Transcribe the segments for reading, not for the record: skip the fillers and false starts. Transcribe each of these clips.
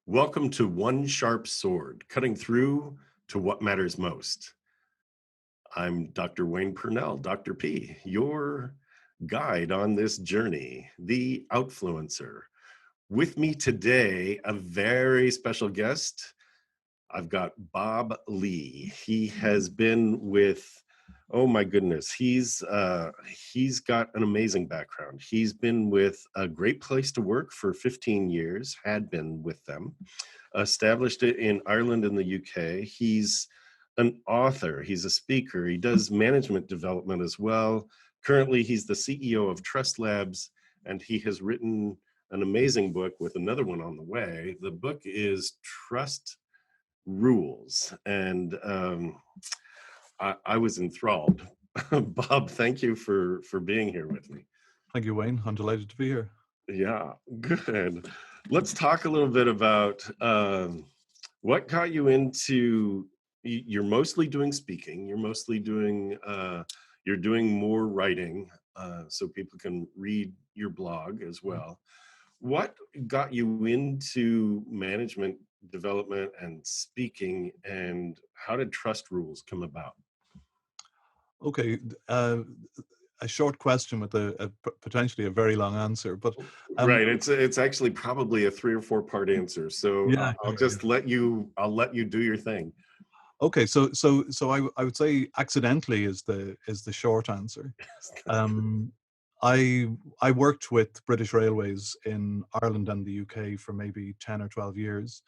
Welcome to One Sharp Sword, cutting through to what matters most. I'm Dr. Wayne Pernell, Dr. P, your guide on this journey, the Outfluencer. With me today, a very special guest. I've got Bob Lee. He has been with, oh my goodness, he's got an amazing background. He's been with a great place to work for 15 years, had been with them, established it in Ireland and the UK. He's an author, he's a speaker, he does management development as well. Currently, he's the CEO of Trust Labs, and he has written an amazing book with another one on the way. The book is Trust Rules, and I was enthralled. Bob, thank you for being here with me. Thank you, Wayne. I'm delighted to be here. Yeah, good. Let's talk a little bit about what got you into. You're mostly doing speaking. You're mostly doing. You're doing more writing, so people can read your blog as well. What got you into management development and speaking, and how did Trust Rules come about? Okay, a short question with potentially a very long answer, but um, Right. It's actually probably a 3 or 4 part answer. So yeah, I'll just let you do your thing. okay. So I would say accidentally is the short answer. Um, I I worked with British Railways in Ireland and the UK for maybe 10 or 12 years,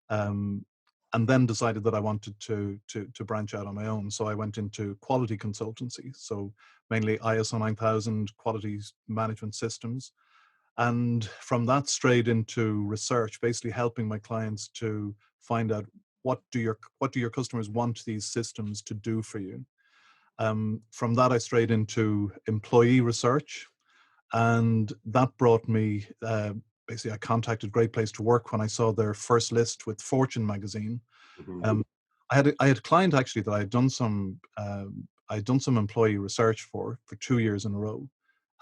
um, and then decided that I wanted to branch out on my own. So I went into quality consultancy. So mainly ISO 9000 quality management systems. And from that straight into research, basically helping my clients to find out what do your customers want these systems to do for you. From that, I strayed into employee research, and that brought me. Basically, I contacted Great Place to Work when I saw their first list with Fortune magazine. Mhm. Um, I had a client actually that I had done some employee research for 2 years in a row.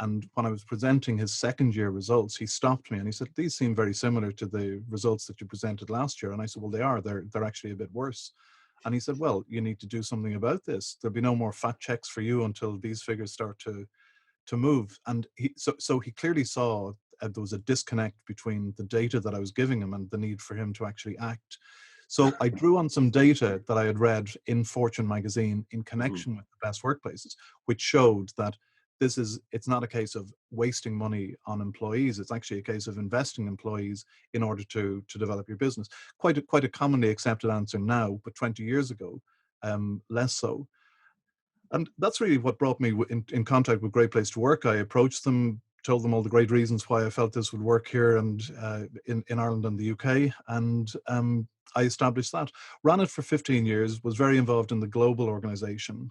And when I was presenting his second year results, he stopped me and he said, "These seem very similar to the results that you presented last year." And I said, "Well, they are. They're actually a bit worse." And he said, "Well, you need to do something about this. There'll be no more fat checks for you until these figures start to move." And so he clearly saw there was a disconnect between the data that I was giving him and the need for him to actually act. So I drew on some data that I had read in Fortune magazine in Mhm. connection with the best workplaces, which showed that it's not a case of wasting money on employees. It's actually a case of investing in employees in order to develop your business. Quite a commonly accepted answer now, but 20 years ago, less so. And that's really what brought me in contact with Great Place to Work. I approached them, told them all the great reasons why I felt this would work here and in Ireland and the UK, and I established that. Ran it for 15 years, was very involved in the global organization.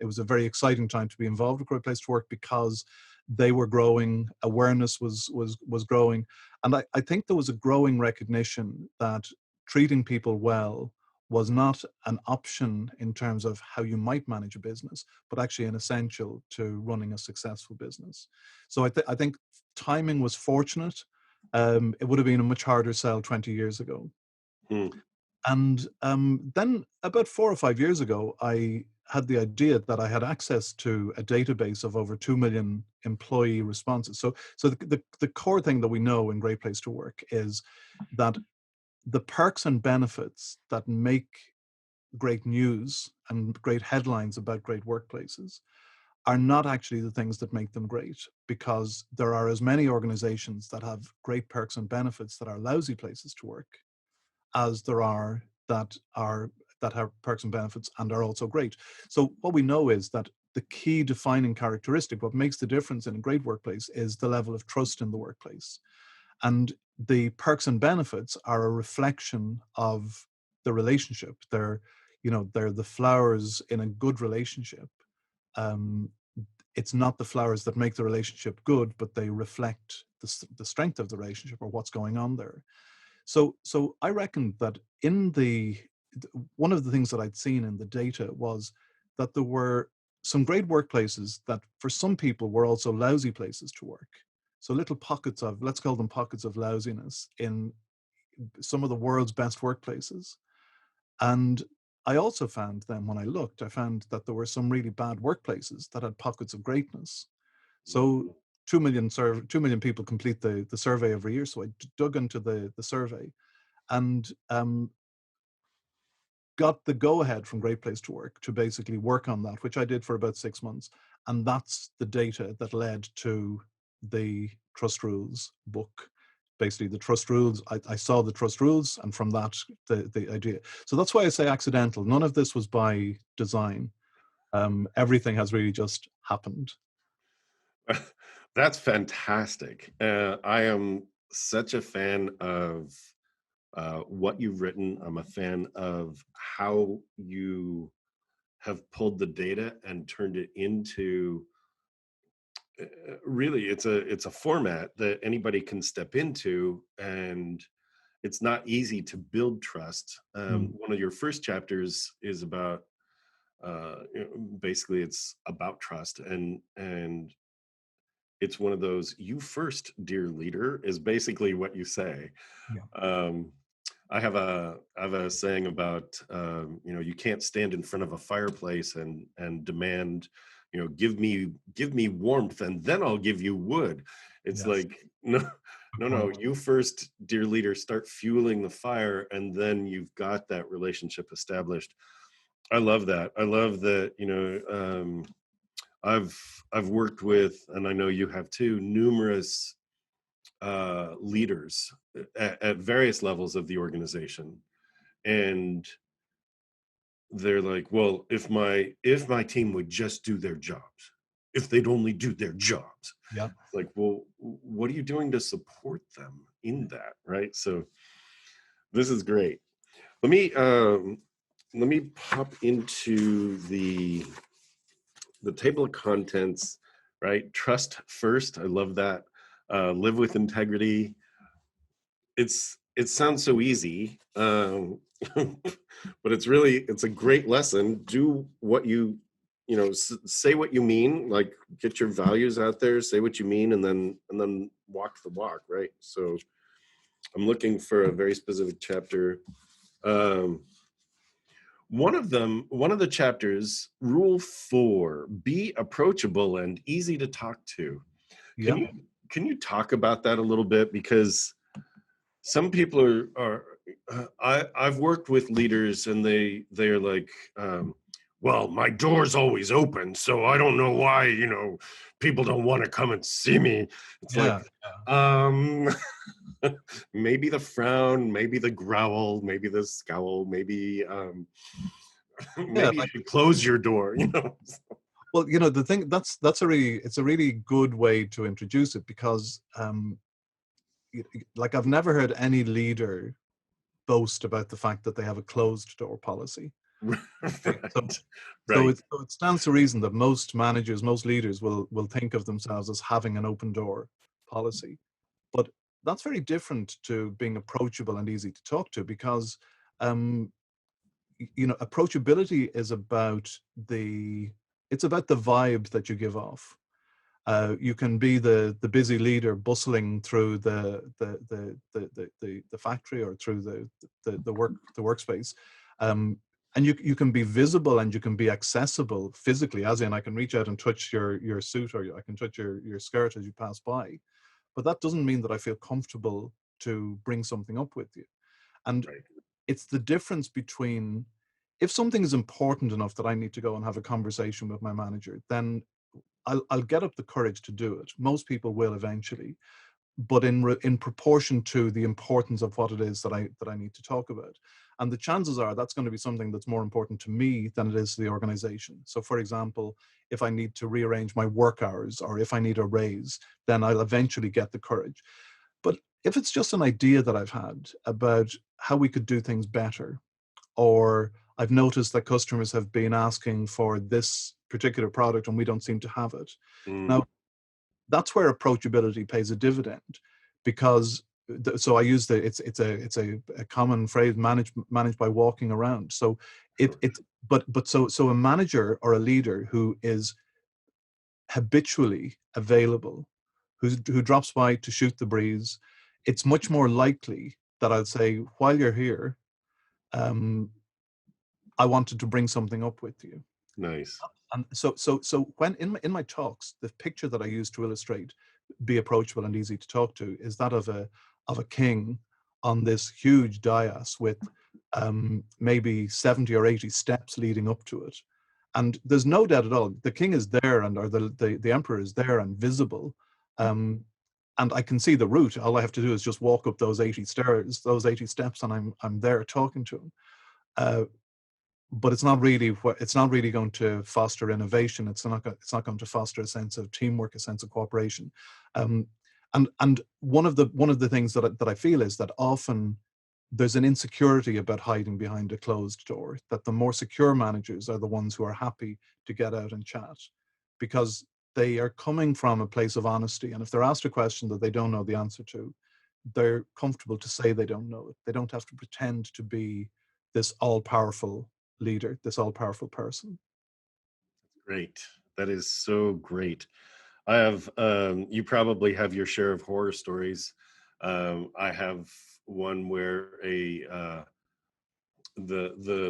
It was a very exciting time to be involved with Great Place to Work because they were growing, awareness was growing, and I think there was a growing recognition that treating people well was not an option in terms of how you might manage a business, but actually an essential to running a successful business. So I think timing was fortunate. It would have been a much harder sell 20 years ago. Mm. And then about 4 or 5 years ago, I had the idea that I had access to a database of over 2 million employee responses. So the core thing that we know in Great Place to Work is that the perks and benefits that make great news and great headlines about great workplaces are not actually the things that make them great, because there are as many organizations that have great perks and benefits that are lousy places to work as there are that have perks and benefits and are also great. So what we know is that the key defining characteristic, what makes the difference in a great workplace, is the level of trust in the workplace. And the perks and benefits are a reflection of the relationship. They're the flowers in a good relationship. um, it's not the flowers that make the relationship good, but they reflect the strength of the relationship or what's going on there. So I reckon that one of the things that I'd seen in the data was that there were some great workplaces that for some people were also lousy places to work. So little pockets of, let's call them pockets of lousiness some of the world's best workplaces. And I also found then when I found that there were some really bad workplaces that had pockets of greatness. So Mhm. 2 million people complete the survey every year. So I dug into the survey and got the go ahead from Great Place to Work to basically work on that, which I did for about 6 months. And that's the data that led to the trust rules book. Basically, the trust rules, I saw the trust rules, and from that, the idea. So that's why I say accidental. None of this was by design. Everything has really just happened. That's fantastic. I am such a fan of what you've written. I'm a fan of how you have pulled the data and turned it into really it's a format that anybody can step into, and it's not easy to build trust. Mm, One of your first chapters is about basically it's about trust, and it's one of those, you first dear leader is basically what you say. yeah, um, I have a saying about you can't stand in front of a fireplace and demand, give me warmth and then I'll give you wood. It's yes, like, no, good no, point. you first dear leader start fueling the fire and then you've got that relationship established. I love that. I love that. I've I've worked with, and I know you have too, numerous leaders at various levels of the organization, and they're like, "Well, if my team would just do their jobs, if they'd only do their jobs." Yeah, Like, well, what are you doing to support them in that, right? So this is great. Let me pop into the table of contents, right? Trust first. I love that. Live with integrity. It sounds so easy, but it's a great lesson. Do what say what you mean. Like, get your values out there. Say what you mean, and then walk the walk. Right. So I'm looking for a very specific chapter. Um, one of the chapters, Rule 4: be approachable and easy to talk to. Can yeah, you can you talk about that a little bit? Because some people I've worked with leaders and they're like, well, my door's always open, so I don't know why, people don't want to come and see me. It's like, yeah, um maybe the frown, maybe the growl, maybe the scowl, maybe yeah. maybe you should close your door. Well, the thing it's a really good way to introduce it because, like, I've never heard any leader boast about the fact that they have a closed door policy. Right? So, Right. so Right. it stands to reason that most managers, most leaders will think of themselves as having an open door policy. But that's very different to being approachable and easy to talk to because, um, approachability is about the vibe that you give off. You can be the busy leader bustling through the factory or through the workspace, um, and you can be visible and you can be accessible physically, as in I can reach out and touch your suit, or I can touch your skirt as you pass by. But that doesn't mean that I feel comfortable to bring something up with you. And Right. it's the difference between, if something is important enough that I need to go and have a conversation with my manager, then I'll get up the courage to do it. Most people will eventually, but in proportion to the importance of what it is that I need to talk about. And the chances are that's going to be something that's more important to me than it is to the organization. So, for example, if I need to rearrange my work hours or if I need a raise, then I'll eventually get the courage. But if it's just an idea that I've had about how we could do things better, or I've noticed that customers have been asking for this particular product and we don't seem to have it. Mm, Now, that's where approachability pays a dividend, because so I use it's a common phrase, managed by walking around. So it sure. it but so a manager or a leader who is habitually available, who drops by to shoot the breeze, it's much more likely that I'd say, while you're here, um, I wanted to bring something up with you. Nice. And so when in my talks, the picture that I use to illustrate be approachable and easy to talk to is that of a king on this huge dais with maybe 70 or 80 steps leading up to it. And there's no doubt at all, the king is there, and or the emperor is there and visible. Um, and I can see the route. All I have to do is just walk up those 80 stairs, those 80 steps, and I'm there talking to him. Uh, but it's not really going to foster innovation. It's not going to foster a sense of teamwork, a sense of cooperation. Um, and one of the things that I feel is that often there's an insecurity about hiding behind a closed door, that the more secure managers are the ones who are happy to get out and chat, because they are coming from a place of honesty. And if they're asked a question that they don't know the answer to, they're comfortable to say they don't know it. They don't have to pretend to be this all-powerful leader, this all-powerful person. Great. That is so great. I have, you probably have your share of horror stories. I have one where the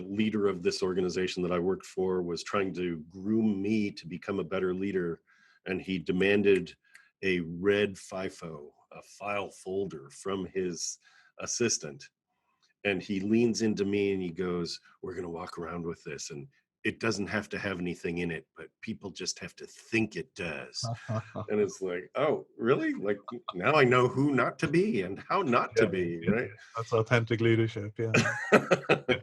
leader of this organization that I worked for was trying to groom me to become a better leader, and he demanded a red FIFO, a file folder, from his assistant. And he leans into me and he goes, "We're going to walk around with this, and it doesn't have to have anything in it, but people just have to think it does." And it's like, oh, really? Like, now I know who not to be and how not to Yeah, be, yeah, right? that's authentic leadership. Yeah, yeah,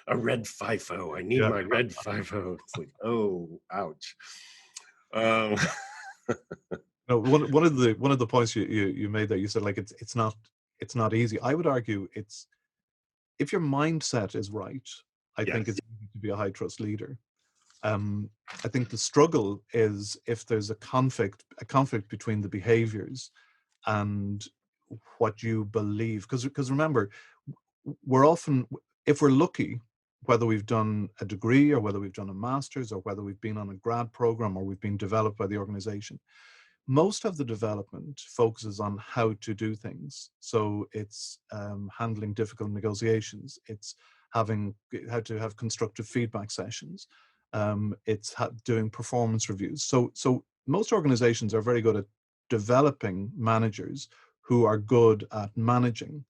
A red FIFO. I need yeah. my red FIFO. It's like, oh, ouch. Um, No, one of the points you made there, you said like it's not easy. I would argue it's, if your mindset is right, I think yes. it's easy to be a high trust leader. Um, I think the struggle is if there's a conflict between the behaviors and what you believe. Because remember, we're often, if we're lucky, whether we've done a degree or whether we've done a master's or whether we've been on a grad program or we've been developed by the organization, most of the development focuses on how to do things. So it's handling difficult negotiations. It's having how to have constructive feedback sessions. It's doing performance reviews. So most organizations are very good at developing managers who are good at managing,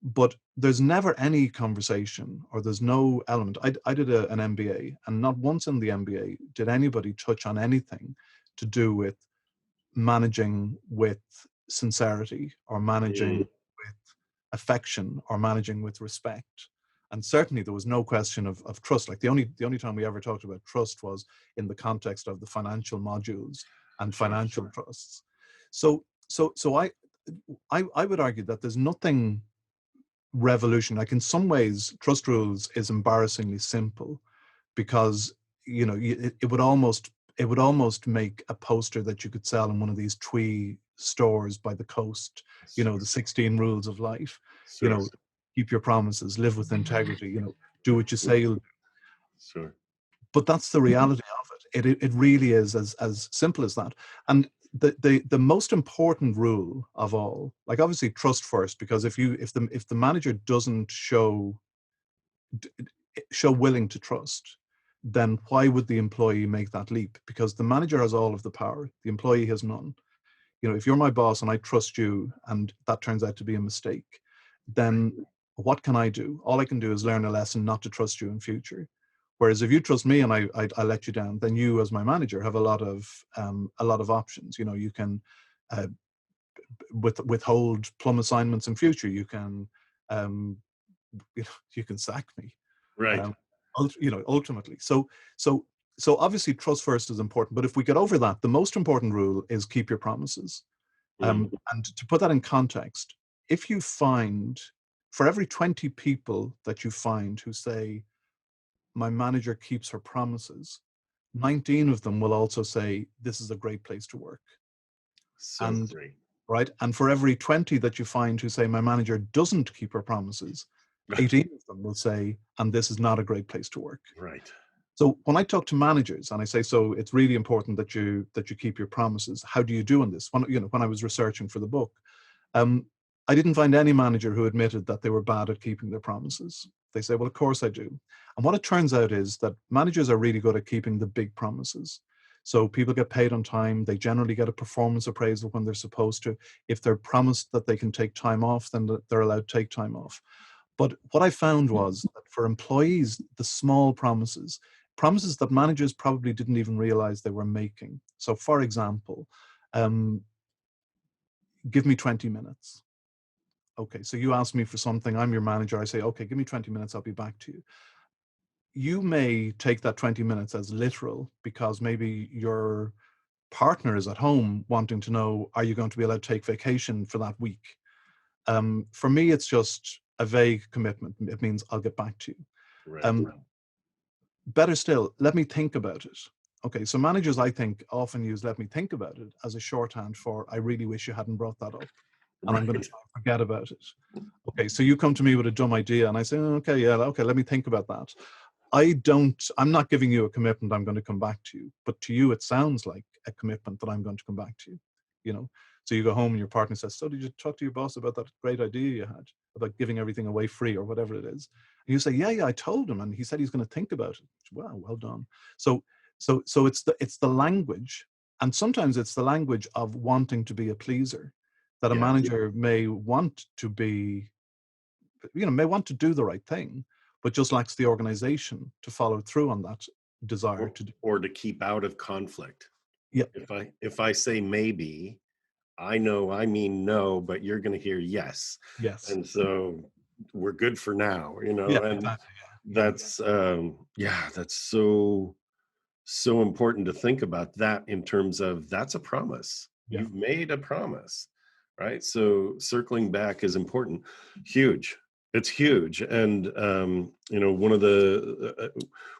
but there's never any conversation, or there's no element. I did an MBA, and not once in the MBA did anybody touch on anything to do with managing with sincerity, or managing Mm, with affection, or managing with respect. And certainly there was no question of trust. Like the only time we ever talked about trust was in the context of the financial modules and sure. financial trusts. So I would argue that there's nothing revolution. Like in some ways, trust rules is embarrassingly simple, because it would almost make a poster that you could sell in one of these twee stores by the coast. Sure. The 16 rules of life. You Sure. know, keep your promises, live with integrity. Do what you say you'll do. Sure. But that's the reality of it. It really is as simple as that. And the most important rule of all, like obviously trust first, because if the manager doesn't show willing to trust, then why would the employee make that leap? Because the manager has all of the power, the employee has none. If you're my boss and I trust you and that turns out to be a mistake, then what can I do? All I can do is learn a lesson not to trust you in future. Whereas if you trust me and I let you down, then you as my manager have a lot of options. You can uh, withhold plum assignments in future. You can um, you can sack me. Right. Um, ultimately. So so obviously trust first is important. But if we get over that, the most important rule is keep your promises. Mm, And to put that in context, if you find, for every 20 people that you find who say, my manager keeps her promises, 19 of them will also say, this is a great place to work. so And great. right. And for every 20 that you find who say, my manager doesn't keep her promises, 18 of them will say, and this is not a great place to work. Right. So when I talk to managers and I say, so it's really important that you keep your promises. How do you do on this? When I was researching for the book, um, I didn't find any manager who admitted that they were bad at keeping their promises. They say, well, of course I do. And what it turns out is that managers are really good at keeping the big promises. So people get paid on time. They generally get a performance appraisal when they're supposed to. If they're promised that they can take time off, then they're allowed to take time off. But what I found was that for employees, the small promises, promises that managers probably didn't even realize they were making. So for example, um, give me 20 minutes. Okay, so you ask me for something, I'm your manager, I say, okay, give me 20 minutes, I'll be back to you. You may take that 20 minutes as literal because maybe your partner is at home wanting to know, are you going to be allowed to take vacation for that week? For me, it's just a vague commitment. It means I'll get back to you. Right. Um, Better still, let me think about it. Okay, so managers, I think, often use let me think about it as a shorthand for I really wish you hadn't brought that up and I'm going to Right. try and forget about it. Okay, so you come to me with a dumb idea and I say, "Oh, okay, yeah, okay, let me think about that." I'm not giving you a commitment I'm going to come back to you, but to you, it sounds like a commitment that I'm going to come back to you, you know? So you go home and your partner says, so did you talk to your boss about that great idea you had about giving everything away free or whatever it is? And you say, yeah, I told him and he said he's going to think about it. Wow, well done. So it's the language, and sometimes it's the language of wanting to be a pleaser that a Yes. manager may want to be, may want to do the right thing, but just lacks the organization to follow through on that desire to do. Or to keep out of conflict. Yeah. If I say maybe, I know I mean no, but you're going to hear yes. Yes. And so we're good for now, Yeah. and Exactly. Yeah. that's yeah, that's so important to think about that in terms of that's a promise. Yeah. You've made a promise, right? So circling back is important. Huge. It's huge. And one of the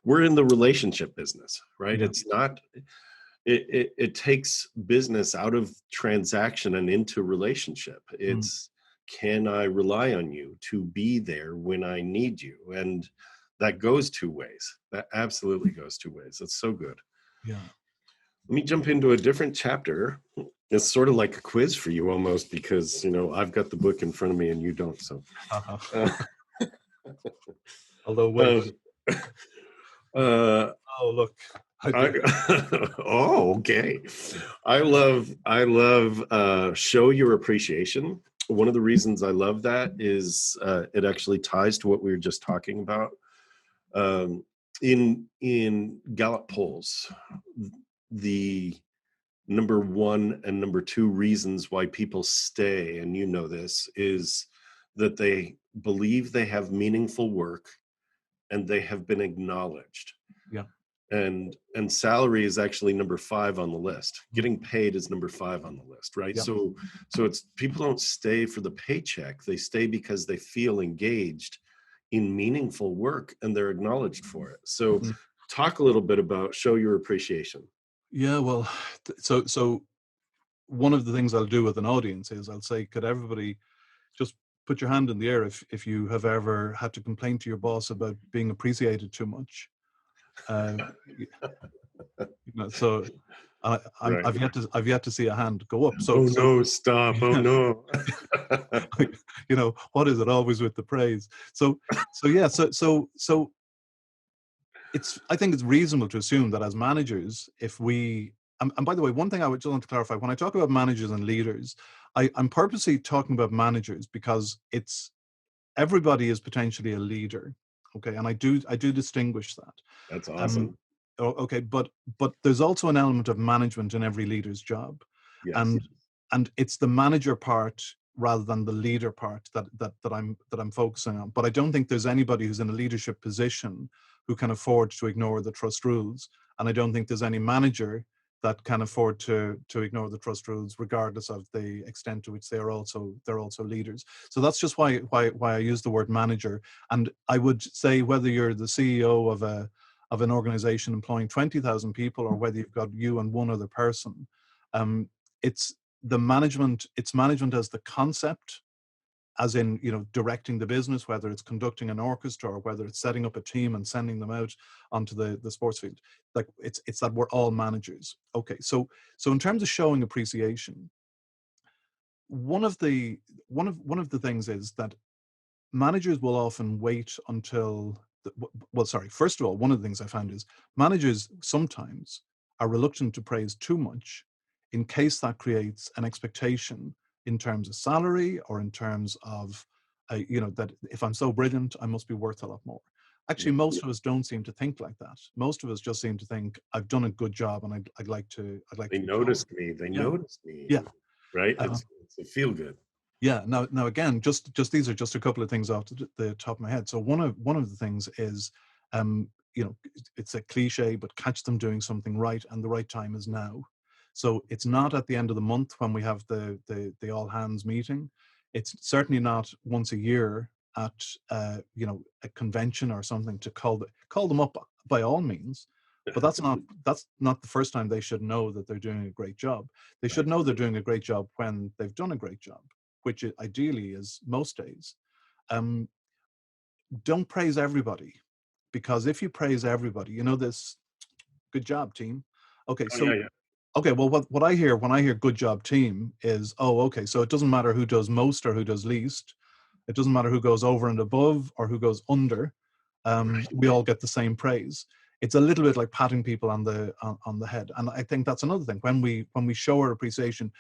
we're in the relationship business, right? Yeah. It's not it takes business out of transaction and into relationship. Mm, It's, can I rely on you to be there when I need you? And that goes two ways. That absolutely goes two ways. That's so good. yeah. Let me jump into a different chapter. It's sort of like a quiz for you almost, because I've got the book in front of me and you don't. So uh, Although, wait. um, uh, Oh, look. I I, did. oh, okay. I love show your appreciation. One of the reasons I love that is it actually ties to what we were just talking about. Um, in Gallup polls, the number one and number two reasons why people stay, and this, is that they believe they have meaningful work and they have been acknowledged. Yeah. And salary is actually number five on the list. Mm, Getting paid is number five on the list, right? yeah. So it's, people don't stay for the paycheck, they stay because they feel engaged in meaningful work and they're acknowledged for it. So Mm. talk a little bit about show your appreciation. Yeah. Well, so one of the things I'll do with an audience is I'll say, could everybody just put your hand in the air if you have ever had to complain to your boss about being appreciated too much. Uh, so Right. I've yet to see a hand go up. Oh So no, stop. Oh no. what is it always with the praise? So yeah, so I think it's reasonable to assume that as managers, if we and by the way, one thing I would just want to clarify, when I talk about managers and leaders, I'm purposely talking about managers because it's everybody is potentially a leader. Okay, and I do distinguish that. That's Um, awesome. okay, but there's also an element of management in every leader's job, Yes. and it's the manager part rather than the leader part that I'm focusing on. But I don't think there's anybody who's in a leadership position who can afford to ignore the trust rules, and I don't think there's any manager that can afford to ignore the trust rules, regardless of the extent to which they're also leaders. So that's just why I use the word manager. And I would say whether you're the CEO of an organization employing 20,000 people or whether you've got you and one other person, um, it's it's management as the concept, as in directing the business, whether it's conducting an orchestra or whether it's setting up a team and sending them out onto the sports field. Like it's that we're all managers. Okay, so in terms of showing appreciation, one of the one of the things is that managers will often wait until well, sorry, first of all, one of the things I found is managers sometimes are reluctant to praise too much in case that creates an expectation in terms of salary or in terms of that if I'm so brilliant I must be worth a lot more. Actually, Yeah. most of us don't seem to think like that. Most of us just seem to think I've done a good job and I'd like to They be told. noticed me. They Yeah, noticed me. yeah. Right? Uh, It's a feel good. yeah. Now again, just these are just a couple of things off the top of my head. So one of the things is, it's a cliche, but catch them doing something right, and the right time is now. So it's not at the end of the month when we have the all hands meeting. It's certainly not once a year at a convention or something to call them up by all means. But that's not the first time they should know that they're doing a great job. They should Right. know they're doing a great job when they've done a great job, which ideally is most days. Um, don't praise everybody, because if you praise everybody, this good job team. Okay, Oh, yeah, so yeah. okay, well, what I hear when I hear good job team is, oh, okay, so it doesn't matter who does most or who does least. It doesn't matter who goes over and above or who goes under. Right. We all get the same praise. It's a little bit like patting people on the head, and I think that's another thing. When we show our appreciation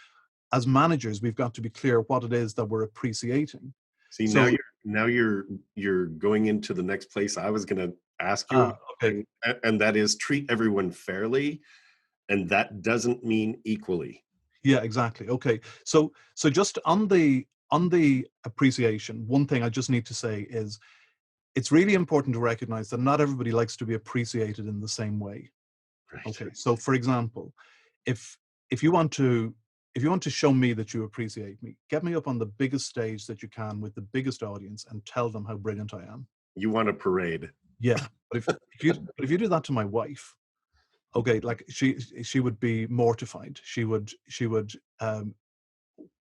as managers, we've got to be clear what it is that we're appreciating. See, So, now you're going into the next place I was gonna ask you about, okay, and that is treat everyone fairly, and that doesn't mean equally. yeah, exactly. Okay, so just on the appreciation, one thing I just need to say is it's really important to recognize that not everybody likes to be appreciated in the same way. Right. Okay, so for example, if if you want to if you want to show me that you appreciate me, get me up on the biggest stage that you can with the biggest audience and tell them how brilliant I am. You want a parade. Yeah, but if you do that to my wife, okay, like she would be mortified.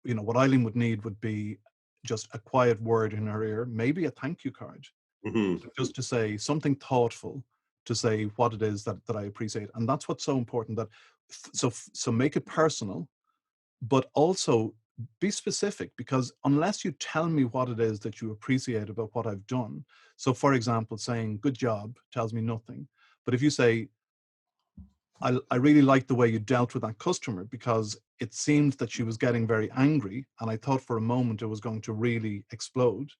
What Eileen would need would be just a quiet word in her ear, maybe a thank you card, Mhm. just to say something thoughtful, to say what it is that I appreciate. And that's what's so important, that so make it personal, but also be specific, because unless you tell me what it is that you appreciate about what I've done. So for example, saying good job tells me nothing. But if you say, I really liked the way you dealt with that customer, because it seemed that she was getting very angry and I thought for a moment it was going to really explode,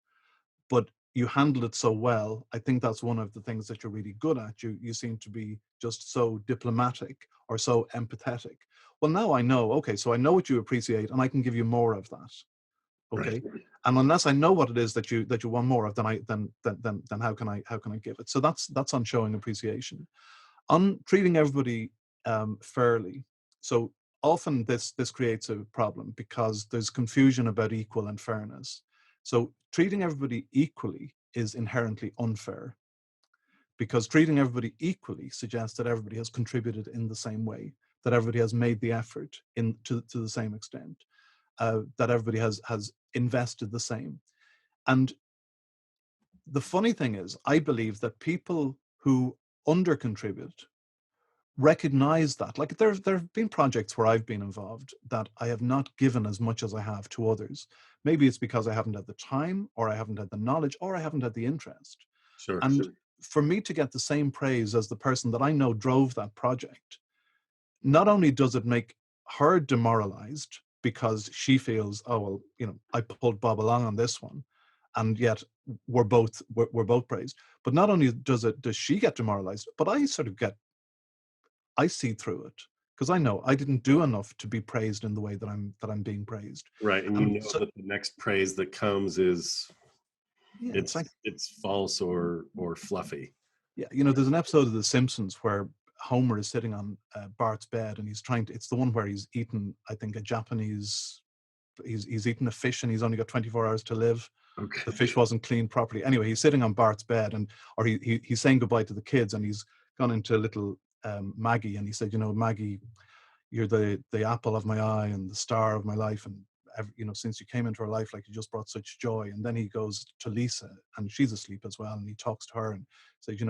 but you handled it so well. I think that's one of the things that you're really good at. You seem to be just so diplomatic or so empathetic. Well, now I know, okay, so I know what you appreciate and I can give you more of that. Right. Okay. And unless I know what it is that you want more of, then how can I give it? So that's on showing appreciation. On treating everybody fairly. So often this creates a problem because there's confusion about equal and fairness. So treating everybody equally is inherently unfair, because treating everybody equally suggests that everybody has contributed in the same way, that everybody has made the effort to the same extent, that everybody has invested the same. And the funny thing is, I believe that people who under contribute recognize that. Like there have been projects where I've been involved that I have not given as much as I have to others. Maybe it's because I haven't had the time, or I haven't had the knowledge, or I haven't had the interest. Sure. And for me to get the same praise as the person that I know drove that project, not only does it make her demoralized because she feels, oh well, I pulled Bob along on this one, and yet we're both praised. But not only does she get demoralized, but I see through it, because I know I didn't do enough to be praised in the way that I'm being praised. Right, and you And know so, that the next praise that comes is yeah, it's like, it's false or fluffy. yeah, there's an episode of The Simpsons where Homer is sitting on Bart's bed and he's trying to. It's the one where he's eaten, I think, a Japanese. He's eaten a fish and he's only got 24 hours to live. The Okay. fish wasn't cleaned properly. Anyway, he's sitting on Bart's bed, or he's saying goodbye to the kids, and he's gone into little Maggie, and he said, Maggie, you're the apple of my eye and the star of my life, and since you came into our life, like, you just brought such joy. And then he goes to Lisa, and she's asleep as well, and he talks to her and says,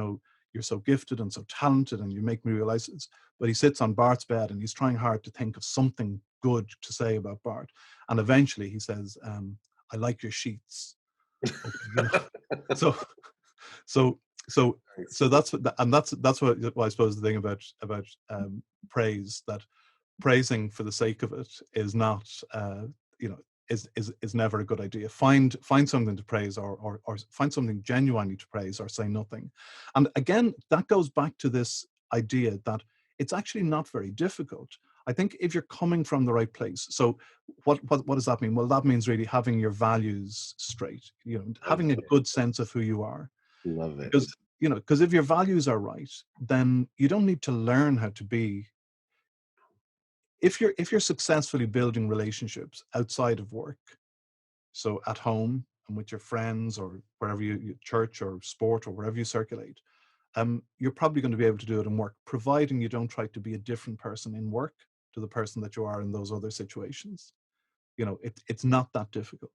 you're so gifted and so talented, and you make me realize this. But he sits on Bart's bed and he's trying hard to think of something good to say about Bart, and eventually he says, I like your sheets. Okay, so so so Thanks. so that's what I suppose the thing about praise, that praising for the sake of it is not, you know, is never a good idea. Find something to praise, or find something genuinely to praise, or say nothing. And again, that goes back to this idea that it's actually not very difficult. I think if you're coming from the right place. So what does that mean? Well, that means really having your values straight, Love having a it. good sense of who you are. Love it. Because if your values are right, then you don't need to learn how to be. If you're successfully building relationships outside of work, so at home and with your friends, or wherever you church or sport or wherever you circulate, you're probably going to be able to do it in work, providing you don't try to be a different person in work to the person that you are in those other situations. It's not that difficult.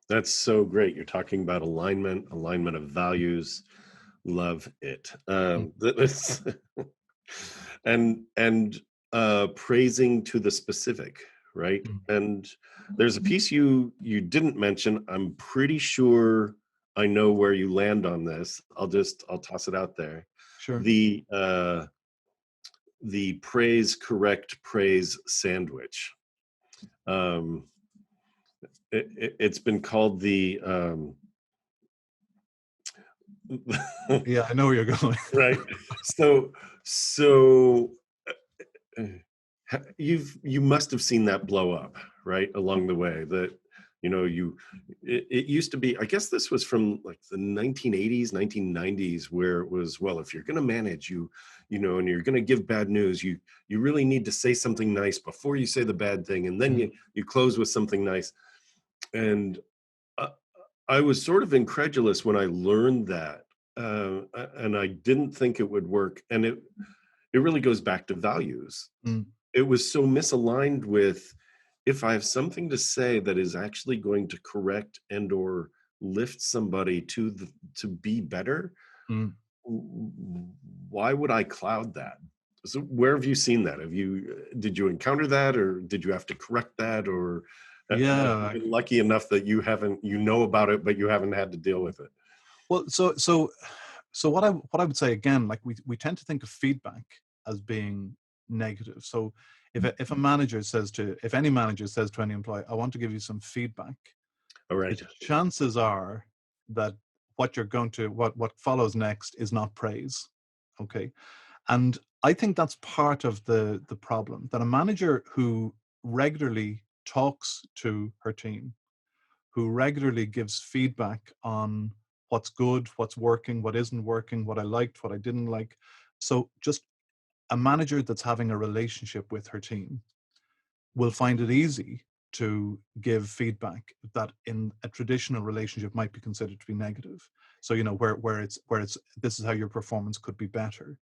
That's so great. You're talking about alignment of values. Love it. Mm, And praising to the specific, right? mm, And there's a piece you didn't mention. I'm pretty sure I know where you land on this. I'll toss it out there. sure. The correct praise sandwich. Um, it's been called the Yeah, I know where you're going. right. So you must have seen that blow up, right, along the way. That it used to be, I guess this was from like the 1980s, 1990s, where it was, well, if you're going to manage, and you're going to give bad news, you really need to say something nice before you say the bad thing, and then Mm, you close with something nice. And uh, I was sort of incredulous when I learned that, and I didn't think it would work. And it really goes back to values. mm, It was so misaligned with, if I have something to say that is actually going to correct and or lift somebody to be better, mm. why would I cloud that? So where have you seen that? Did you encounter that, or did you have to correct that, or have you Yeah. been lucky enough that you know about it, but you haven't had to deal with it? Well, so what I would say again, like we tend to think of feedback as being negative. So if any manager says to any employee, I want to give you some feedback, All the right. chances are that what follows next is not praise. Okay. And I think that's part of the problem, that a manager who regularly talks to her team, who regularly gives feedback on what's good, what's working, what isn't working, what I liked, what I didn't like. So just a manager that's having a relationship with her team will find it easy to give feedback that in a traditional relationship might be considered to be negative. So, where it's this is how your performance could be better.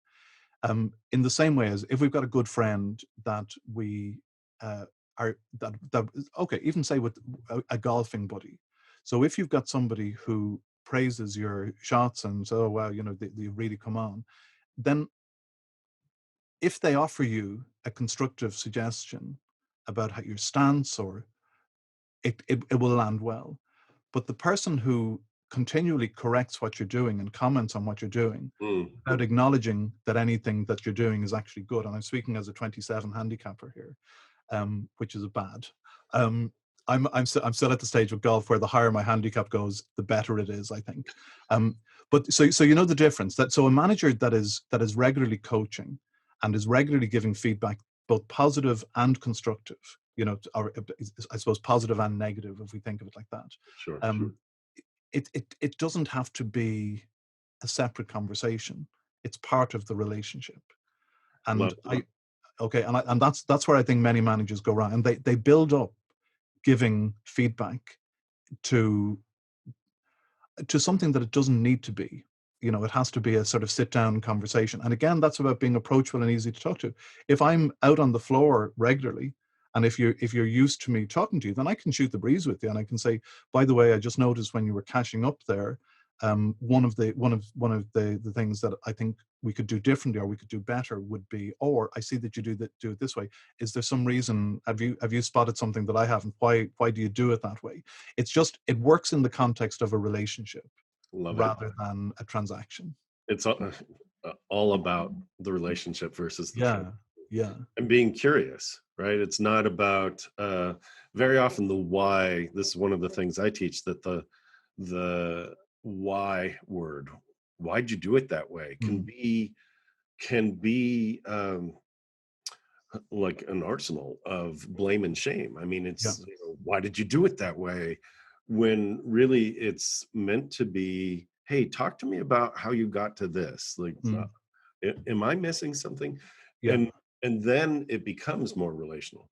In the same way as if we've got a good friend that we are that okay, even say with a golfing buddy. So if you've got somebody who praises your shots and so, oh wow, they really come on, then if they offer you a constructive suggestion about how your stance, or it will land well. But the person who continually corrects what you're doing and comments on what you're doing Mm. without acknowledging that anything that you're doing is actually good, and I'm speaking as a 27 handicapper here, which is a bad. Um, I'm still at the stage of golf where the higher my handicap goes, the better it is, I think. But so the difference, that so a manager that is regularly coaching and is regularly giving feedback, both positive and constructive, or I suppose positive and negative, if we think of it like that. Sure. Um, it doesn't have to be a separate conversation. It's part of the relationship. And Love I okay, and that's where I think many managers go wrong, and they build up giving feedback to something that it doesn't need to be. It has to be a sort of sit down conversation. And again, that's about being approachable and easy to talk to. If I'm out on the floor regularly, and if you're used to me talking to you, then I can shoot the breeze with you, and I can say, by the way, I just noticed when you were cashing up there, One of the things that I think we could do differently or we could do better would be, or I see that you do it this way. Is there some reason? Have you spotted something that I haven't? Why do you do it that way? It's just it works in the context of a relationship Love it. rather than a transaction. It's all about the relationship versus the Yeah, yeah, and being curious, right? It's not about very often the why. This is one of the things I teach, that the why word, why'd you do it that way, mm, can be like an arsenal of blame and shame. I mean, yeah, it's, why did you do it that way, when really it's meant to be, hey, talk to me about how you got to this, like, mm, am I missing something? yeah, And then it becomes more relational.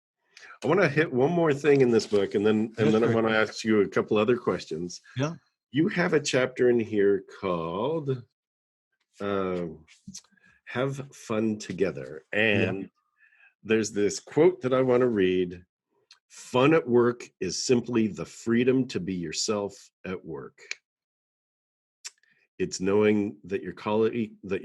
I want to hit one more thing in this book, and then yeah, I sure, want to ask you a couple other questions. yeah, You have a chapter in here called um, "Have Fun Together," yeah. and there's this quote that I want to read. Fun at work is simply the freedom to be yourself at work. It's knowing that your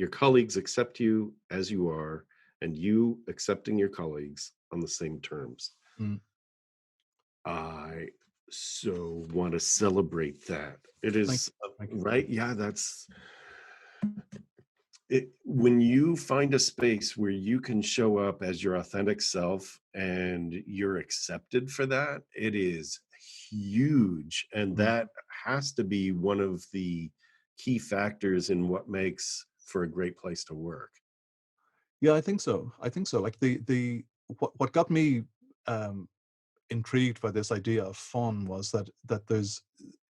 colleagues accept you as you are, and you accepting your colleagues on the same terms. Mm, I so want to celebrate that. It thank is you, thank you. right. Yeah, that's it. When you find a space where you can show up as your authentic self and you're accepted for that, it is huge. And Mm. that has to be one of the key factors in what makes for a great place to work. Yeah, I think so. I think so. Like the what got me um, intrigued by this idea of fun was that there's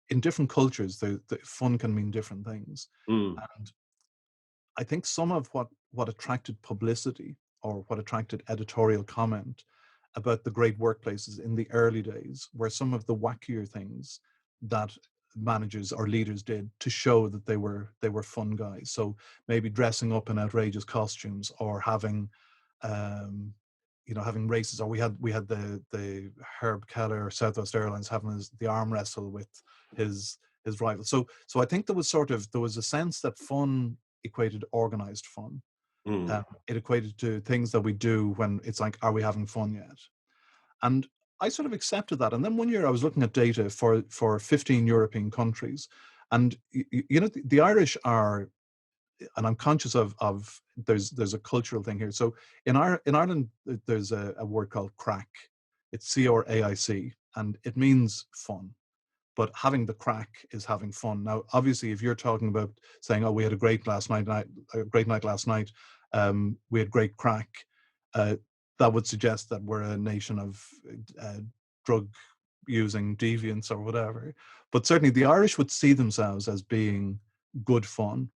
in different cultures the fun can mean different things, Mm, and I think some of what attracted publicity or what attracted editorial comment about the great workplaces in the early days were some of the wackier things that managers or leaders did to show that they were fun guys. So maybe dressing up in outrageous costumes or having um, having races, or we had the Herb Keller Southwest Airlines having the arm wrestle with his rival. So I think there was a sense that fun equated organized fun. mm, It equated to things that we do when it's like, are we having fun yet? And I sort of accepted that. And then one year I was looking at data for 15 European countries, and the Irish are, and I'm conscious of there's a cultural thing here. So in Ireland there's a word called crack. It's CRAIC, and it means fun. But having the crack is having fun. Now, obviously, if you're talking about saying, "Oh, we had a great a great night last night, we had great crack," uh, that would suggest that we're a nation of uh, drug using deviants or whatever. But certainly, the Irish would see themselves as being good fun,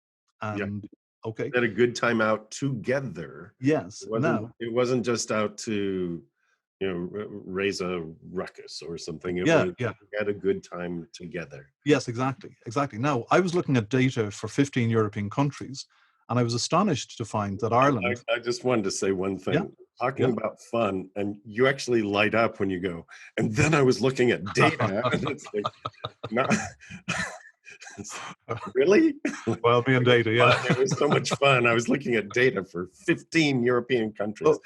yeah, and okay, had a good time out together. yes. Now, It wasn't just out to, raise a ruckus or something. It yeah, was, yeah. we had a good time together. Yes, exactly, exactly. Now, I was looking at data for 15 European countries, and I was astonished to find that Ireland, I just wanted to say one yeah, thing. Talking yeah. about fun, and you actually light up when you go, and then I was looking at data, and it's like, not it's, really? Like, Well, me and data, yeah. fun. It was so much fun. I was looking at data for 15 European countries. Well,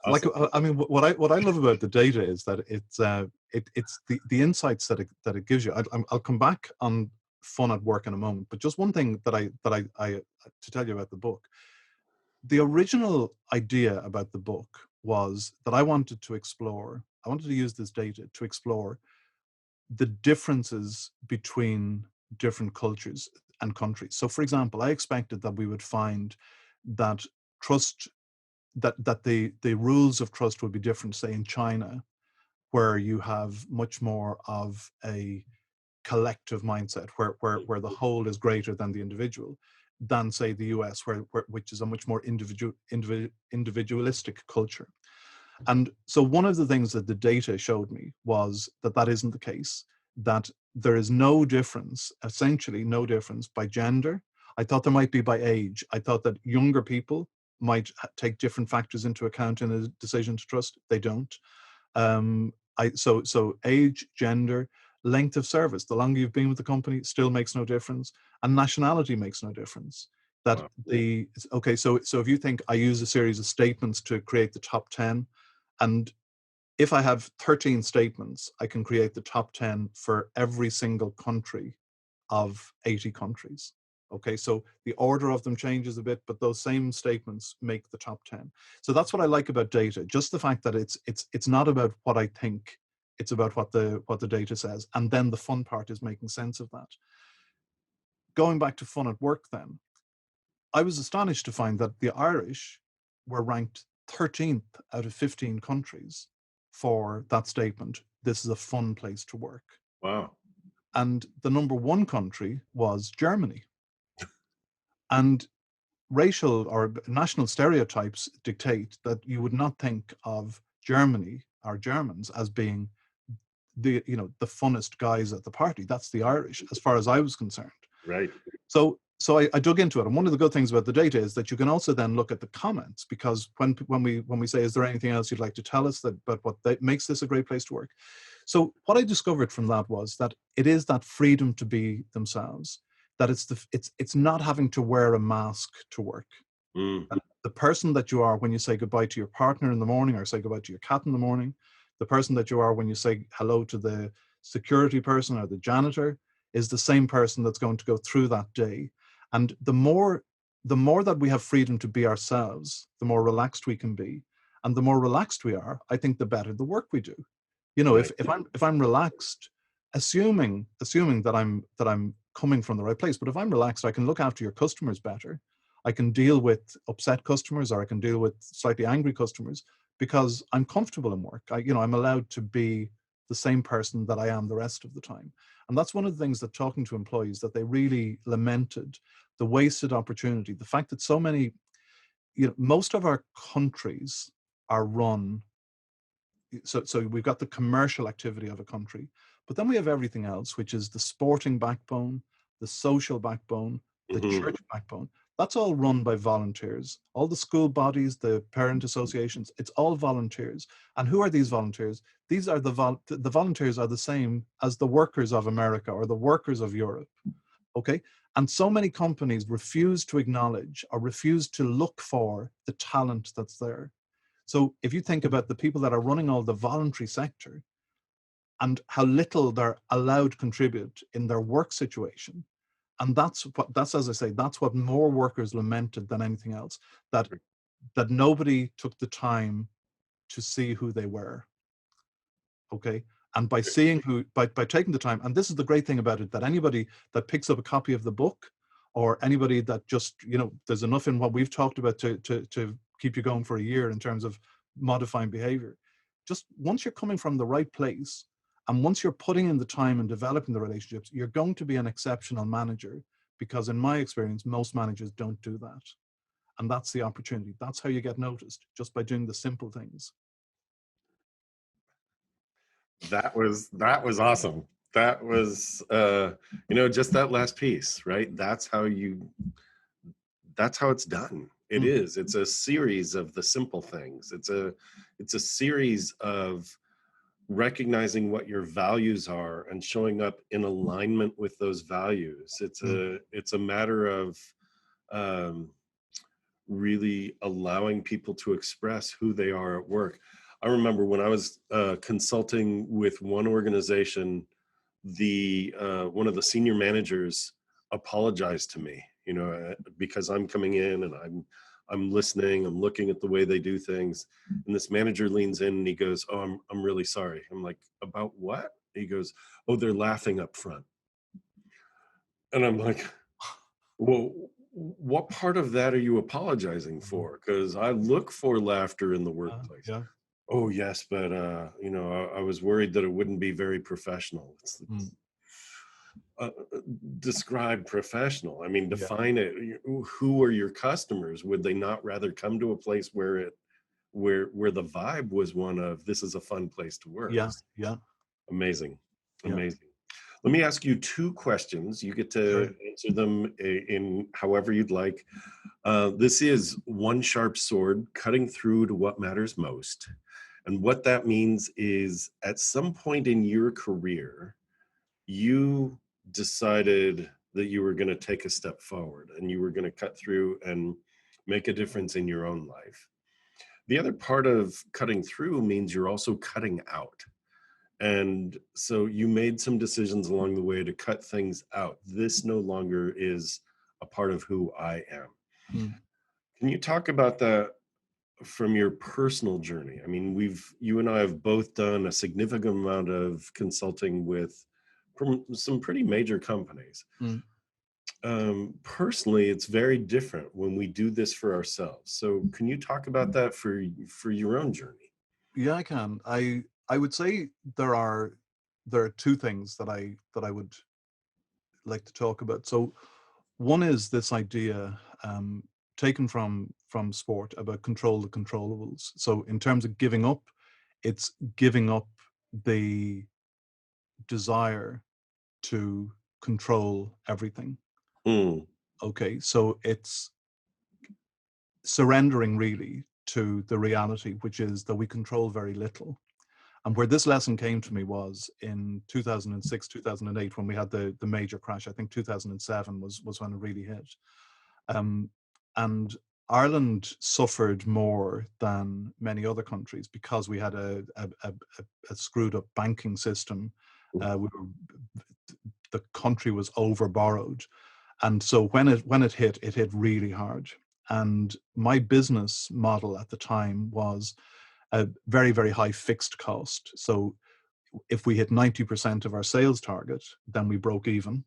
like Awesome. I mean, what I love about the data is that it's the insights that it gives you. I'll come back on fun at work in a moment, but just one thing that I to tell you about the book. The original idea about the book was that I wanted to explore. I wanted to use this data to explore the differences between different cultures and countries. So, for example, I expected that we would find that trust that the rules of trust would be different, say in China, where you have much more of a collective mindset, where the whole is greater than the individual, than say the US, which is a much more individualistic culture. And so one of the things that the data showed me was that isn't the case, that there is no difference, essentially no difference by gender. I thought there might be by age. I thought that younger people might take different factors into account in a decision to trust. They don't. So age, gender, Length of service, the longer you've been with the company, still makes no difference. And nationality makes no difference. That Wow. okay, so if you think I use a series of statements to create the top 10, and if I have 13 statements, I can create the top 10 for every single country of 80 countries. Okay, so the order of them changes a bit, but those same statements make the top 10. So that's what I like about data, just the fact that it's not about what I think, it's about what the data says. And then the fun part is making sense of that. Going back to fun at work then, I was astonished to find that the Irish were ranked 13th out of 15 countries for that statement. This is a fun place to work. Wow. And the number one country was Germany. And racial or national stereotypes dictate that you would not think of Germany or Germans as being the funnest guys at the party. That's the Irish, as far as I was concerned. Right. So I dug into it, and one of the good things about the data is that you can also then look at the comments, because when we say, is there anything else you'd like to tell us about what makes this a great place to work? So what I discovered from that was that it is that freedom to be themselves, that it's not having to wear a mask to work. Mm. The person that you are when you say goodbye to your partner in the morning, or say goodbye to your cat in the morning, the person that you are when you say hello to the security person or the janitor, is the same person that's going to go through that day. And the more that we have freedom to be ourselves, the more relaxed we can be. And the more relaxed we are, I think the better the work we do. Right. If I'm relaxed, assuming that I'm coming from the right place, but if I'm relaxed, I can look after your customers better. I can deal with upset customers, or I can deal with slightly angry customers, because I'm comfortable in work. I'm allowed to be the same person that I am the rest of the time. And that's one of the things that, talking to employees, that they really lamented: the wasted opportunity, the fact that so many, most of our countries are run. So we've got the commercial activity of a country, but then we have everything else, which is the sporting backbone, the social backbone, the Hmm. church backbone. That's all run by volunteers. All the school bodies, the parent associations, it's all volunteers. And who are these volunteers? These are the volunteers are the same as the workers of America or the workers of Europe. Okay. And so many companies refuse to acknowledge or refuse to look for the talent that's there. So if you think about the people that are running all the voluntary sector, and how little they're allowed to contribute in their work situation, and that's, as I say, that's what more workers lamented than anything else, that nobody took the time to see who they were. Okay. And by seeing by taking the time, and this is the great thing about it, that anybody that picks up a copy of the book, or anybody that just, there's enough in what we've talked about to keep you going for a year in terms of modifying behavior. Just once you're coming from the right place, and once you're putting in the time and developing the relationships, you're going to be an exceptional manager, because in my experience, most managers don't do that. And that's the opportunity. That's how you get noticed, just by doing the simple things. That was awesome. That was just that last piece, right? That's how it's done. It Mhm. is. It's a series of the simple things. It's a series of recognizing what your values are and showing up in alignment with those values. Mm. It's a matter of um, really allowing people to express who they are at work. I remember when I was consulting with one organization, the one of the senior managers apologized to me, because I'm coming in and I'm listening, I'm looking at the way they do things, and this manager leans in and he goes, "Oh, I'm really sorry." I'm like, "About what?" He goes, "Oh, they're laughing up front," and I'm like, well, what part of that are you apologizing Mhm. for? Because I look for laughter in the workplace. Yeah. Oh, yes, but I was worried that it wouldn't be very professional. Mm. Uh, Describe professional. I mean, Yeah. define it. Who are your customers? Would they not rather come to a place where the vibe was one of, this is a fun place to work? Yeah. Yeah. Amazing, Yeah. amazing. Let me ask you two questions. You get to Sure. answer them in however you'd like. This is one sharp sword cutting through to what matters most. And what that means is, at some point in your career, you decided that you were going to take a step forward and you were going to cut through and make a difference in your own life. The other part of cutting through means you're also cutting out. And so you made some decisions along the way to cut things out. This no longer is a part of who I am. Mm. Can you talk about that from your personal journey? I mean, you and I have both done a significant amount of consulting with from some pretty major companies. Mm. Personally, it's very different when we do this for ourselves. So, can you talk about that for your own journey? Yeah, I can. I would say there are two things that I would like to talk about. So one is this idea, taken from sport, about control the controllables. So in terms of giving up, it's giving up the desire to control everything. Mm, Okay, so it's surrendering really to the reality, which is that we control very little. And where this lesson came to me was in 2006, 2008, when we had the major crash. I think 2007 was when it really hit. Um, and Ireland suffered more than many other countries because we had a screwed up banking system. We were, the country was over borrowed, and so when it hit, it hit really hard. And my business model at the time was a very, very high fixed cost. So if we hit 90% of our sales target, then we broke even.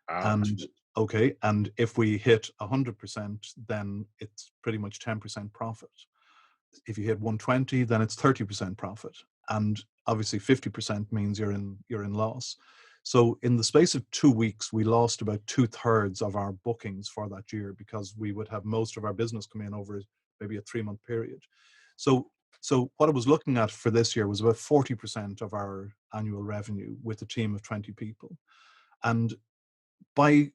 ouch. And okay, and if we hit 100%, then it's pretty much 10% profit. If you hit 120, then it's 30% profit. And obviously 50% means you're in loss. So in the space of 2 weeks, we lost about two-thirds of our bookings for that year because we would have most of our business come in over maybe a 3-month period. So so what I was looking at for this year was about 40% of our annual revenue with a team of 20 people. And by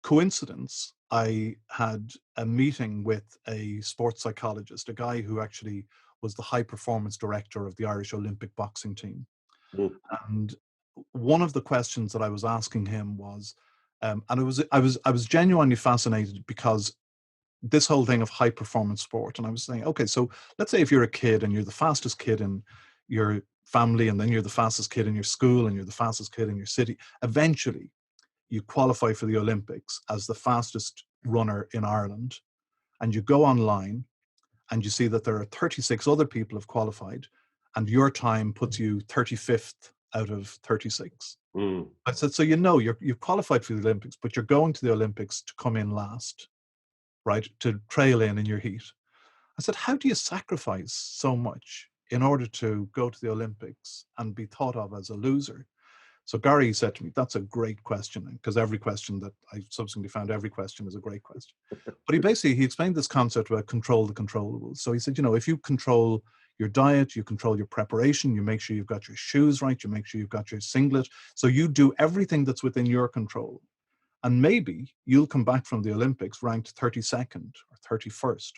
coincidence, I had a meeting with a sports psychologist, a guy who actually was the high performance director of the Irish Olympic boxing team. Mm, And one of the questions that I was asking him was, and I was genuinely fascinated because this whole thing of high performance sport, and I was saying, okay, so let's say if you're a kid and you're the fastest kid in your family, and then you're the fastest kid in your school, and you're the fastest kid in your city, eventually you qualify for the Olympics as the fastest runner in Ireland, and you go online and you see that there are 36 other people have qualified, and your time puts you 35th out of 36. mm, I said, so you've qualified for the Olympics, but you're going to the Olympics to come in last, right? To trail in your heat. I said, how do you sacrifice so much in order to go to the Olympics and be thought of as a loser? So Gary said to me, that's a great question, because every question that I subsequently found, every question is a great question. But he explained this concept about control the controllables. So he said, if you control your diet, you control your preparation, you make sure you've got your shoes right, you make sure you've got your singlet. So you do everything that's within your control. And maybe you'll come back from the Olympics ranked 32nd or 31st,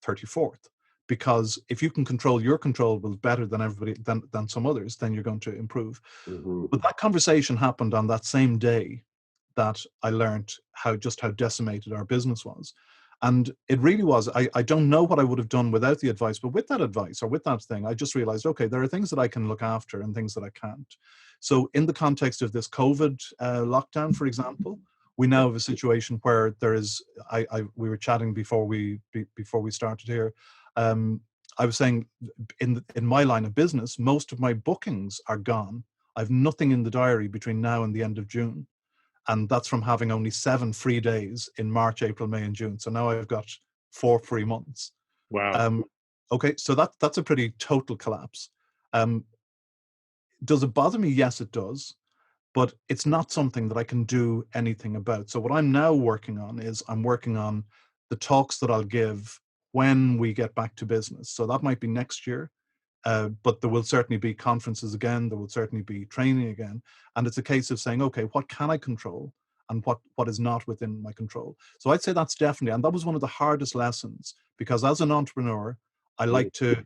34th. Because if you can control your controllables better than everybody, than some others, then you're going to improve. mhm, But that conversation happened on that same day that I learned how decimated our business was. And it really was, I don't know what I would have done without the advice, but with that advice or with that thing, I just realized, okay, there are things that I can look after and things that I can't. So in the context of this COVID lockdown, for example, we now have a situation where there is, we were chatting before we started here. Um, I was saying in my line of business, most of my bookings are gone. I've nothing in the diary between now and the end of June. And that's from having only 7 free days in March, April, May, and June. So now I've got 4 free months. wow. Um, okay, so that's a pretty total collapse. Um, does it bother me? Yes, it does. But it's not something that I can do anything about. So what I'm now working on is I'm working on the talks that I'll give when we get back to business. So that might be next year. But there will certainly be conferences again. There will certainly be training again, and it's a case of saying, okay, what can I control, and what is not within my control. So I'd say that's definitely, and that was one of the hardest lessons, because as an entrepreneur, I Mm, like to,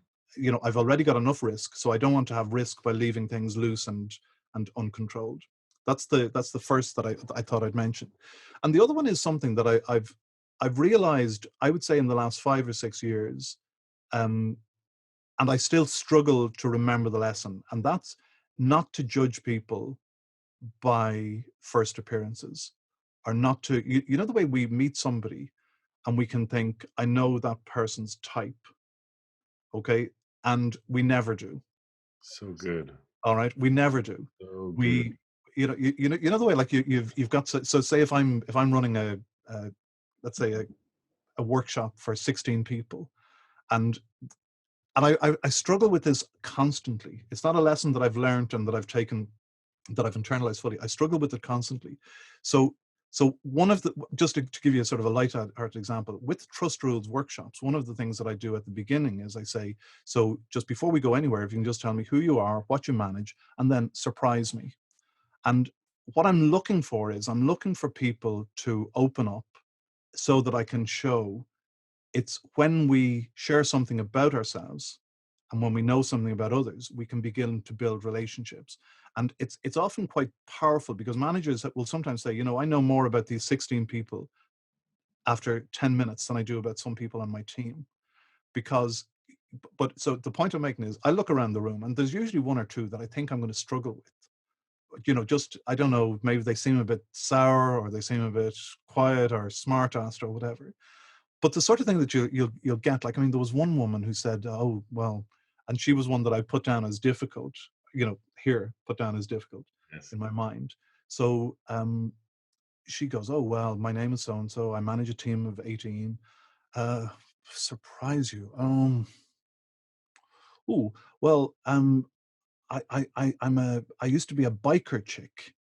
I've already got enough risk, so I don't want to have risk by leaving things loose and uncontrolled. That's the first that I thought I'd mention. And the other one is something that I've realized, I would say, in the last 5 or 6 years, um, and I still struggle to remember the lesson, and that's not to judge people by first appearances, or not to, you know, the way we meet somebody and we can think, I know that person's type, okay, and we never do. So good. All right, we never do. So good. We, you know the way, like, you've got, so say if I'm running a let's say a workshop for 16 people, and I struggle with this constantly. It's not a lesson that I've learned and that I've taken, that I've internalized fully. I struggle with it constantly. So one of the, just to give you a sort of a light-hearted example, with trust rules workshops, one of the things that I do at the beginning is I say, so just before we go anywhere, if you can just tell me who you are, what you manage, and then surprise me. And what I'm looking for is, I'm looking for people to open up so that I can show, it's when we share something about ourselves and when we know something about others, we can begin to build relationships. And it's often quite powerful, because managers will sometimes say, I know more about these 16 people after 10 minutes than I do about some people on my team. Because, but so the point I'm making is, I look around the room and there's usually one or two that I think I'm going to struggle with. Just, I don't know, maybe they seem a bit sour, or they seem a bit quiet or smart-assed or whatever. But the sort of thing that you'll get, like, I mean, there was one woman who said, "Oh, well," and she was one that I put down as difficult. Here, put down as difficult Yes. in my mind. So she goes, "Oh, well, my name is so and so. I manage a team of 18. Uh, surprise you. Oh, well, I used to be a biker chick."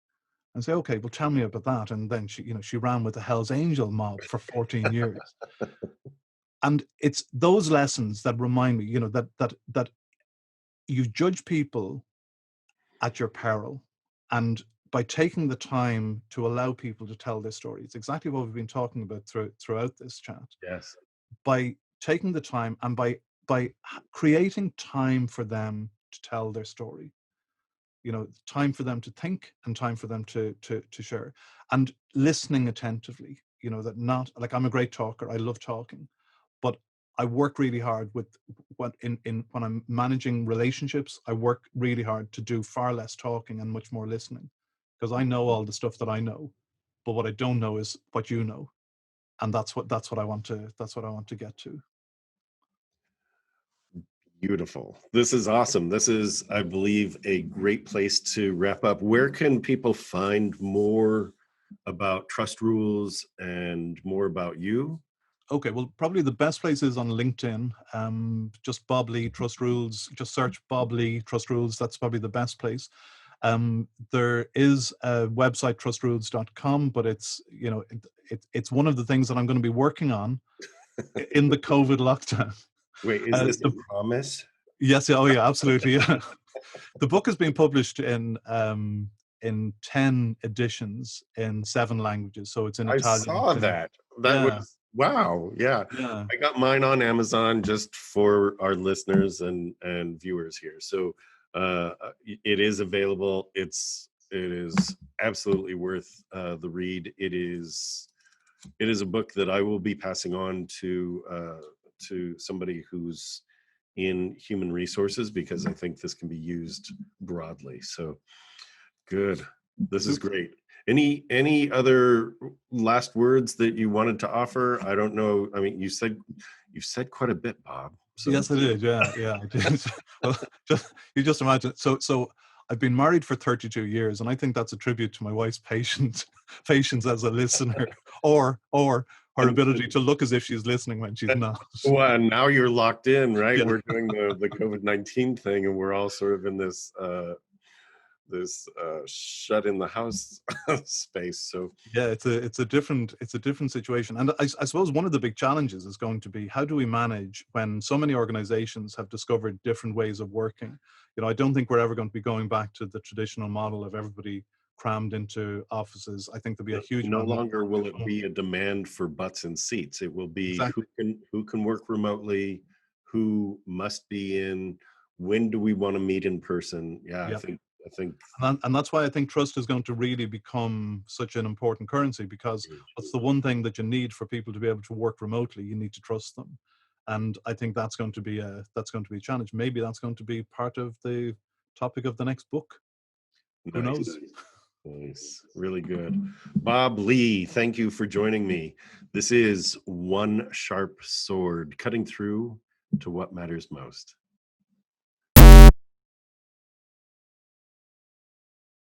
And say, "Okay, well, tell me about that." And then she ran with the Hell's Angel mob for 14 years. And it's those lessons that remind me, that you judge people at your peril. And by taking the time to allow people to tell their story, it's exactly what we've been talking about throughout this chat. Yes. By taking the time, and by creating time for them to tell their story, time for them to think, and time for them to share, and listening attentively. That, not like, I'm a great talker, I love talking, but I work really hard with, when I'm managing relationships, I work really hard to do far less talking and much more listening, because I know all the stuff that I know, but what I don't know is what you know. And that's what I want to get to. Beautiful. This is awesome. This is, I believe, a great place to wrap up. Where can people find more about trust rules and more about you? Okay, well, probably the best place is on LinkedIn. Just Bob Lee Trust Rules. Just search Bob Lee Trust Rules. That's probably the best place. There is a website, trustrules.com, but it's one of the things that I'm going to be working on in the COVID lockdown. Wait, is Uh, this a the, promise? yes, yeah, oh yeah, absolutely. Yeah. The book has been published in 10 editions in 7 languages. So it's in I Italian, saw it's in, that. That yeah, was wow. Yeah. yeah. I got mine on Amazon just for our listeners and viewers here. So it is available. It is absolutely worth the read. It is a book that I will be passing on to somebody who's in human resources, because I think this can be used broadly. So good. This is Super. great. Any other last words that you wanted to offer? I don't know. I mean, you've said quite a bit, Bob. So Yes, I did. Yeah, yeah, I did. Well, you just imagine. So I've been married for 32 years, and I think that's a tribute to my wife's patience, patience as a listener, or her and ability to look as if she's listening when she's not. well, and now you're locked in, right? Yeah, We're doing the COVID-19 thing, and we're all sort of in this shut in the house space. So yeah. It's a different situation, and I suppose one of the big challenges is going to be, how do we manage when so many organizations have discovered different ways of working? I don't think we're ever going to be going back to the traditional model of everybody crammed into offices. I think there'll be a huge no amount of longer work will at it home. be a demand for butts and seats. It will be Exactly. who can work remotely, who must be in, when do we want to meet in person. Yeah, I Yeah. think I think And that's why I think trust is going to really become such an important currency, because what's the one thing that you need for people to be able to work remotely? You need to trust them. And I think that's going to be a challenge. Maybe that's going to be part of the topic of the next book. Who nice. knows? Nice. Really good. Bob Lee, thank you for joining me. This is One Sharp Sword, cutting through to what matters most.